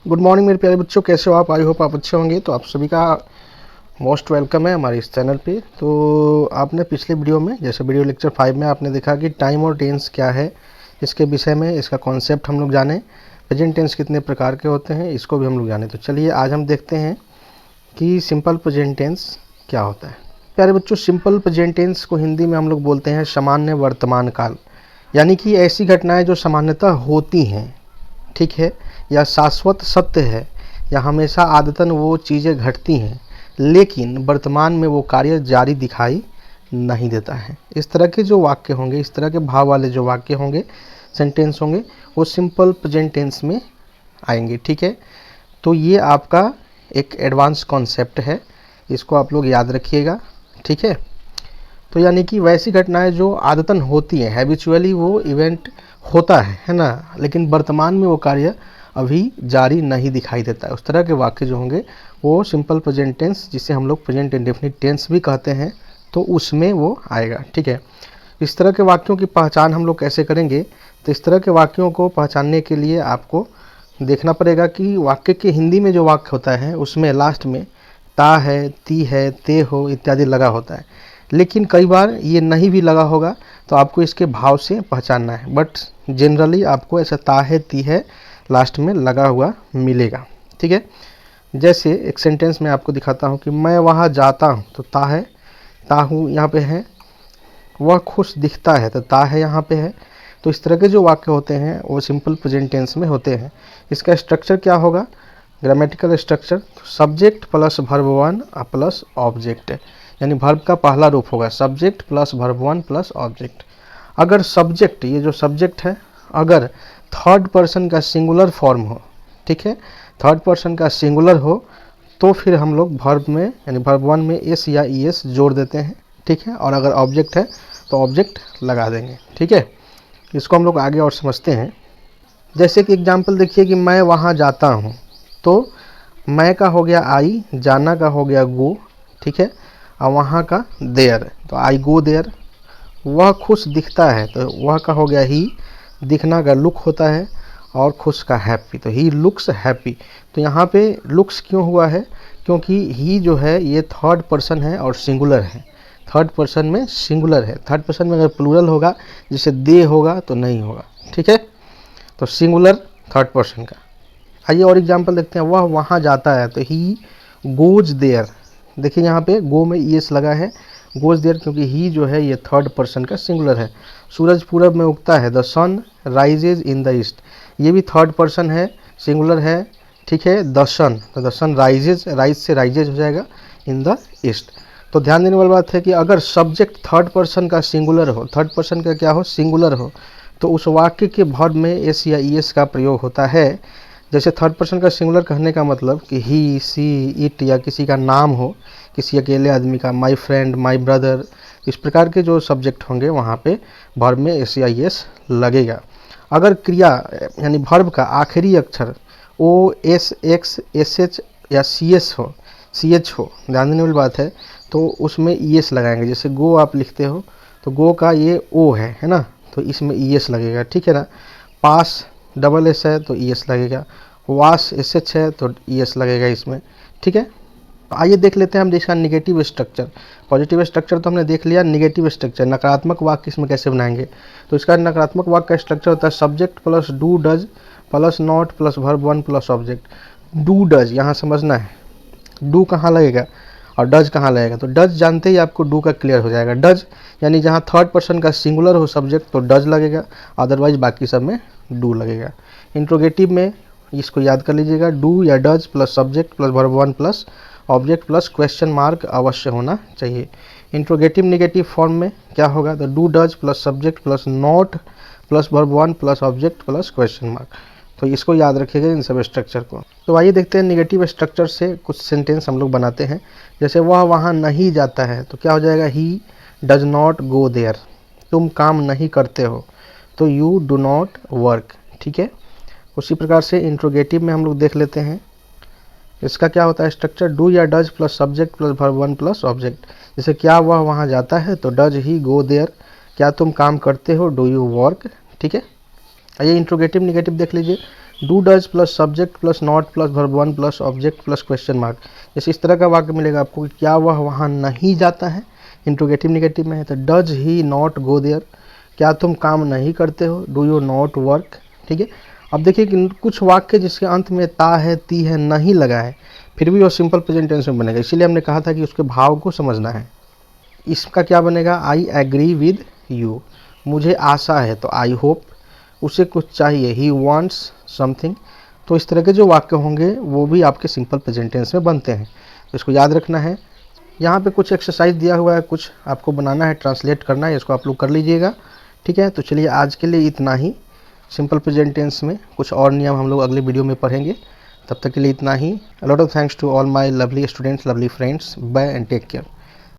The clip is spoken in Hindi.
गुड मॉर्निंग मेरे प्यारे बच्चों, कैसे हो आप? आई होप आप अच्छे होंगे। तो आप सभी का मोस्ट वेलकम है हमारे इस चैनल पे। तो आपने पिछले वीडियो में, जैसे वीडियो लेक्चर 5 में आपने देखा कि टाइम और टेंस क्या है, इसके विषय में इसका कॉन्सेप्ट हम लोग जाने। प्रेजेंट टेंस कितने प्रकार के होते हैं इसको भी हम लोग जाने। तो चलिए आज हम देखते हैं कि सिंपल प्रेजेंट टेंस क्या होता है। प्यारे बच्चों, सिंपल प्रेजेंट टेंस को हिंदी में हम लोग बोलते हैं सामान्य वर्तमान काल, यानी कि ऐसी घटनाएं जो सामान्यतः होती हैं, ठीक है, या शाश्वत सत्य है, या हमेशा आदतन वो चीज़ें घटती हैं लेकिन वर्तमान में वो कार्य जारी दिखाई नहीं देता है। इस तरह के जो वाक्य होंगे, इस तरह के भाव वाले जो वाक्य होंगे, सेंटेंस होंगे, वो सिंपल प्रेजेंट टेंस में आएंगे। ठीक है, तो ये आपका एक एडवांस कॉन्सेप्ट है, इसको आप लोग याद रखिएगा। ठीक है, तो यानी कि वैसी घटनाएं जो आदतन होती हैं, हैबिचुअली वो इवेंट होता है ना, लेकिन वर्तमान में वो कार्य अभी जारी नहीं दिखाई देता है, उस तरह के वाक्य जो होंगे वो सिंपल प्रेजेंट टेंस, जिसे हम लोग प्रेजेंट इंडेफिनिट टेंस भी कहते हैं, तो उसमें वो आएगा। ठीक है, इस तरह के वाक्यों की पहचान हम लोग कैसे करेंगे? तो इस तरह के वाक्यों को पहचानने के लिए आपको देखना पड़ेगा कि वाक्य के हिंदी में जो वाक्य होता है उसमें लास्ट में ता है, ती है, ते हो इत्यादि लगा होता है, लेकिन कई बार ये नहीं भी लगा होगा, तो आपको इसके भाव से पहचानना है। बट जनरली आपको ऐसा ता है, ती है लास्ट में लगा हुआ मिलेगा। ठीक है, जैसे एक सेंटेंस में आपको दिखाता हूँ कि मैं वहाँ जाता हूँ, तो ता है, ता हूँ यहाँ पे है। वह खुश दिखता है, तो ता है यहाँ पे है। तो इस तरह के जो वाक्य होते हैं वो सिंपल प्रेजेंट टेंस में होते हैं। इसका स्ट्रक्चर क्या होगा? Grammatical structure subject plus verb one plus object, यानी वर्ब का पहला रूप होगा subject plus verb one plus object. अगर सब्जेक्ट, ये जो सब्जेक्ट है, अगर थर्ड पर्सन का सिंगुलर फॉर्म हो, ठीक है, थर्ड पर्सन का सिंगुलर हो, तो फिर हम लोग वर्ब में यानी वर्ब वन में एस या ई एस जोड़ देते हैं। ठीक है, और अगर ऑब्जेक्ट है तो ऑब्जेक्ट लगा देंगे। ठीक है, इसको हम लोग आगे और समझते हैं। जैसे कि एग्जाम्पल देखिए कि मैं वहाँ जाता हूँ, तो मैं का हो गया आई, जाना का हो गया गो, ठीक है, और वहाँ का देयर, तो आई गो देयर। वह खुश दिखता है, तो वह का हो गया ही, दिखना का लुक होता है, और खुश का हैप्पी, तो ही लुक्स हैप्पी। तो यहाँ पे लुक्स क्यों हुआ है? क्योंकि ही जो है ये थर्ड पर्सन है और सिंगुलर है, थर्ड पर्सन में सिंगुलर है। थर्ड पर्सन में अगर प्लूरल होगा, जैसे दे होगा, तो नहीं होगा। ठीक है, तो सिंगुलर थर्ड पर्सन का। आइए और एग्जाम्पल देखते हैं। वह वहाँ जाता है, तो ही गोज देयर। देखिए यहाँ पे गो में ईएस लगा है, गोज देयर, क्योंकि ही जो है ये थर्ड पर्सन का सिंगुलर है। सूरज पूरब में उगता है, the sun rises in the east, ये भी थर्ड पर्सन है, सिंगुलर है। ठीक है, द सन, तो द सन राइजेज, राइज से राइजेज हो जाएगा इन द ईस्ट। तो ध्यान देने वाली बात है कि अगर सब्जेक्ट थर्ड पर्सन का सिंगुलर हो, थर्ड पर्सन का क्या हो? सिंगुलर हो, तो उस वाक्य के वर्ब में एस या ई एस का प्रयोग होता है। जैसे थर्ड पर्सन का सिंगुलर कहने का मतलब कि ही, सी, इट, या किसी का नाम हो, किसी अकेले आदमी का, माय फ्रेंड, माय ब्रदर, इस प्रकार के जो सब्जेक्ट होंगे वहाँ पे वर्ब में एस या ई एस लगेगा। अगर क्रिया यानी वर्ब का आखिरी अक्षर ओ, एस, एक्स, एस एच या सी एस हो, सी एच हो, ध्यान देने वाली बात है, तो उसमें ई एस लगाएंगे। जैसे गो आप लिखते हो, तो गो का ये ओ है ना, तो इसमें ई एस लगेगा। ठीक है ना, पास डबल एस है तो ई एस लगेगा, वास एस एच है तो ई एस लगेगा इसमें। ठीक है, आइए देख लेते हैं हम इसका निगेटिव स्ट्रक्चर। पॉजिटिव स्ट्रक्चर तो हमने देख लिया, निगेटिव स्ट्रक्चर नकारात्मक वाक्य इसमें कैसे बनाएंगे? तो इसका नकारात्मक वाक्य का स्ट्रक्चर होता है subject plus do does plus not plus verb one plus object. Do does यहाँ समझना है, डू कहाँ लगेगा और डज कहाँ लगेगा? तो डज जानते ही आपको डू का क्लियर हो जाएगा। डज यानी जहाँ थर्ड पर्सन का सिंगुलर हो सब्जेक्ट तो डज लगेगा, अदरवाइज बाकी सब में डू लगेगा। इंट्रोगेटिव में इसको याद कर लीजिएगा, डू या does plus subject plus verb one plus object plus question mark अवश्य होना चाहिए। इंट्रोगेटिव नेगेटिव फॉर्म में क्या होगा? तो do does plus subject plus not plus verb one plus object plus question mark. तो इसको याद रखिएगा इन सब स्ट्रक्चर को। तो आइए देखते हैं निगेटिव स्ट्रक्चर से कुछ सेंटेंस हम लोग बनाते हैं। जैसे वह वहाँ नहीं जाता है, तो क्या हो जाएगा? He does not go there. तुम काम नहीं करते हो, तो यू डू नॉट वर्क। ठीक है, उसी प्रकार से इंट्रोगेटिव में हम लोग देख लेते हैं। इसका क्या होता है स्ट्रक्चर? डू या does plus subject plus verb one plus object. जैसे क्या वह वहाँ जाता है, तो डज ही गो देयर। क्या तुम काम करते हो? Do you work. ठीक है, आइए इंट्रोगेटिव निगेटिव देख लीजिए। Do does plus subject plus not plus verb one plus object plus question mark. जैसे इस तरह का वाक्य मिलेगा आपको कि क्या वह वहाँ नहीं जाता है, इंट्रोगेटिव निगेटिव में है तो does he not go there, क्या तुम काम नहीं करते हो, डू यू नॉट वर्क। ठीक है, अब देखिए कि कुछ वाक्य जिसके अंत में ता है, ती है, नहीं लगा है, फिर भी वो सिंपल प्रेजेंट टेंस में बनेगा, इसीलिए हमने कहा था कि उसके भाव को समझना है। इसका क्या बनेगा, आई एग्री विद यू, मुझे आशा है तो आई होप, उसे कुछ चाहिए ही वांट्स समथिंग। तो इस तरह के जो वाक्य होंगे वो भी आपके सिंपल प्रेजेंट टेंस में बनते हैं, तो इसको याद रखना है। यहाँ पे कुछ एक्सरसाइज दिया हुआ है, कुछ आपको बनाना है, ट्रांसलेट करना है, इसको आप लोग कर लीजिएगा। ठीक है, तो चलिए आज के लिए इतना ही। सिंपल प्रेजेंट टेंस में कुछ और नियम हम लोग अगले वीडियो में पढ़ेंगे, तब तक के लिए इतना ही। A lot of thanks to all my lovely students, lovely friends, bye and take care.